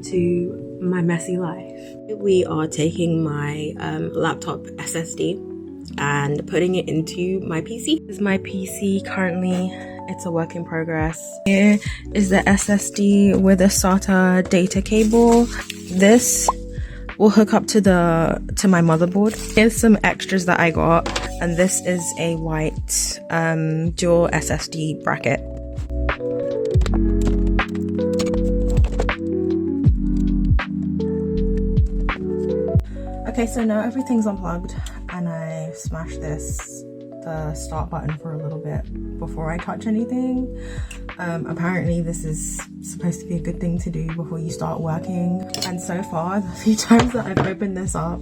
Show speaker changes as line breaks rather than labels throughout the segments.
to my messy life. We are taking my laptop SSD and putting it into my PC. This is my PC currently. It's a work in progress. Here is the SSD with a SATA data cable. This will hook up to my motherboard. Here's some extras that I got, and this is a white dual SSD bracket. Okay, so now everything's unplugged, and I smashed the start button for a little bit before I touch anything. Apparently this is supposed to be a good thing to do before you start working, and so far the few times that I've opened this up,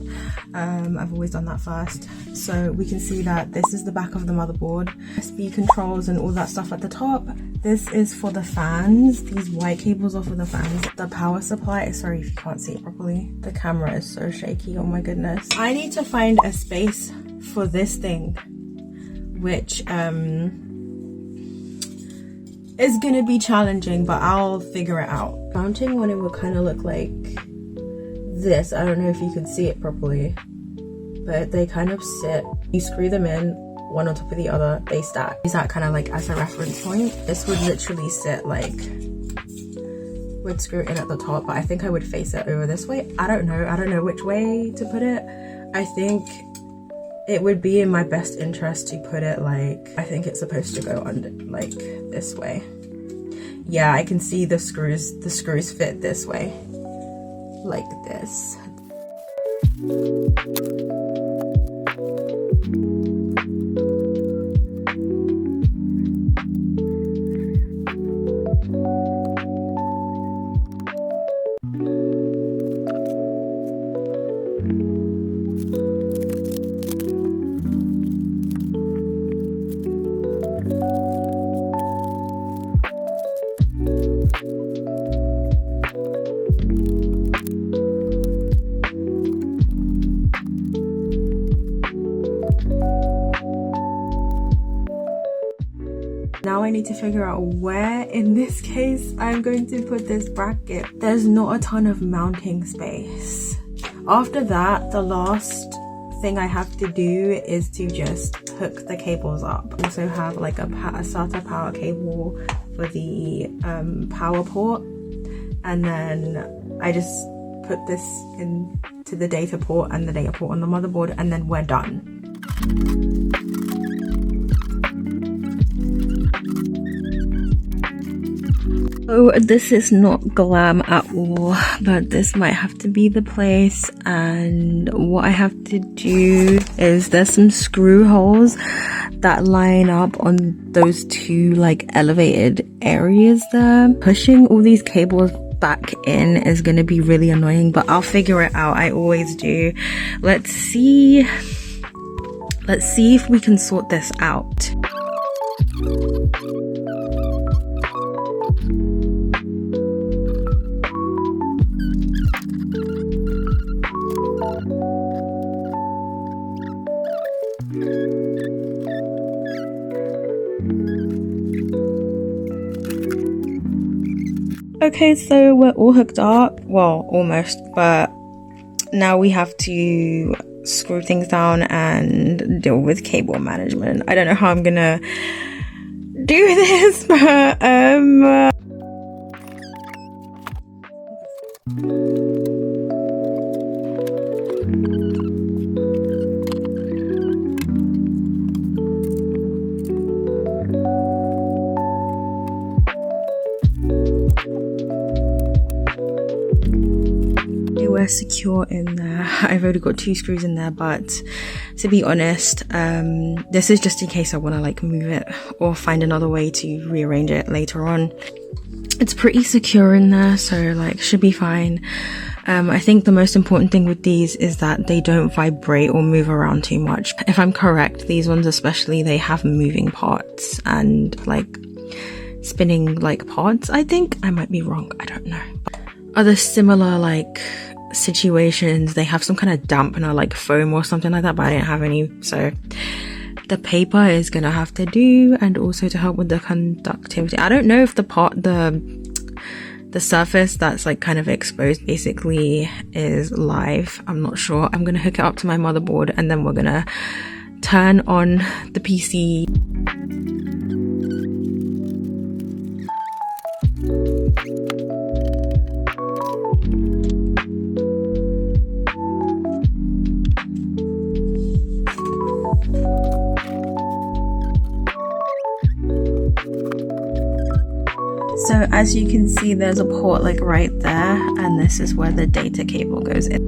I've always done that first. So we can see that this is the back of the motherboard, USB controls and all that stuff at the top. This is for the fans. These white cables are for the fans. The power supply, sorry if you can't see it properly, the camera is so shaky, oh my goodness. I need to find a space for this thing, which is gonna be challenging, but I'll figure it out. Mounting one, it will kind of look like this. I don't know if you can see it properly, but they kind of sit, you screw them in one on top of the other, they stack. Use that kind of like as a reference point. This would literally sit like, would screw in at the top, but I think I would face it over this way. I don't know which way to put it. I think it would be in my best interest to put it like, I think it's supposed to go under like this way. Yeah, I can see the screws fit this way, like this. Now I need to figure out where in this case I'm going to put this bracket. There's not a ton of mounting space. After that, the last thing I have to do is to just hook the cables up. I also have like a SATA power cable for the power port, and then I just put this into the data port and the data port on the motherboard, and then we're done. So this is not glam at all, but this might have to be the place, and what I have to do is there's some screw holes that line up on those two like elevated areas there. Pushing all these cables back in is going to be really annoying, but I'll figure it out. I always do. Let's see if we can sort this out. Okay, so we're all hooked up, well, almost, but now we have to screw things down and deal with cable management. I don't know how I'm gonna do this, but we're secure in there. I've already got 2 screws in there, but to be honest, this is just in case I want to like move it or find another way to rearrange it later on. It's pretty secure in there, so like should be fine. I think the most important thing with these is that they don't vibrate or move around too much. If I'm correct, these ones especially, they have moving parts and like spinning like parts. I think I might be wrong, I don't know. Other similar like situations, they have some kind of dampener like foam or something like that, but I didn't have any, so the paper is gonna have to do, and also to help with the conductivity. I don't know if the the surface that's like kind of exposed basically is live. I'm not sure. I'm gonna hook it up to my motherboard and then we're gonna turn on the PC. So as you can see, there's a port like right there, and this is where the data cable goes in.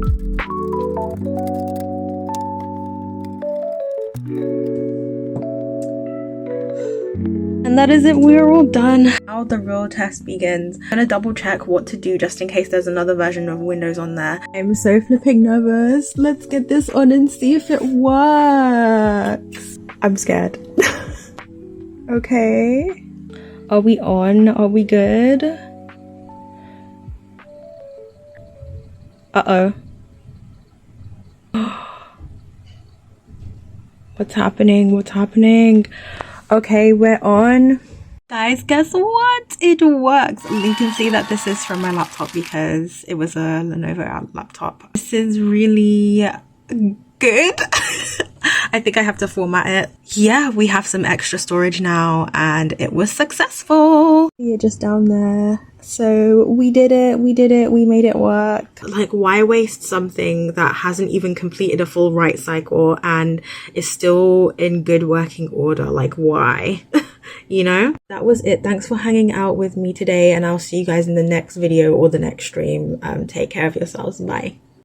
And that is it, we're all done. Now the real test begins. I'm gonna double check what to do just in case there's another version of Windows on there. I'm so flipping nervous. Let's get this on and see if it works. I'm scared. Okay. Are we on? Are we good? Uh-oh. What's happening? What's happening? Okay, we're on. Guys, guess what? It works. You can see that this is from my laptop because it was a Lenovo laptop. This is really good. I think I have to format it. Yeah, we have some extra storage now and it was successful. You're just down there. So we did it, we made it work. Like, why waste something that hasn't even completed a full write cycle and is still in good working order? Like, why? You know? That was it. Thanks for hanging out with me today and I'll see you guys in the next video or the next stream. Take care of yourselves. Bye.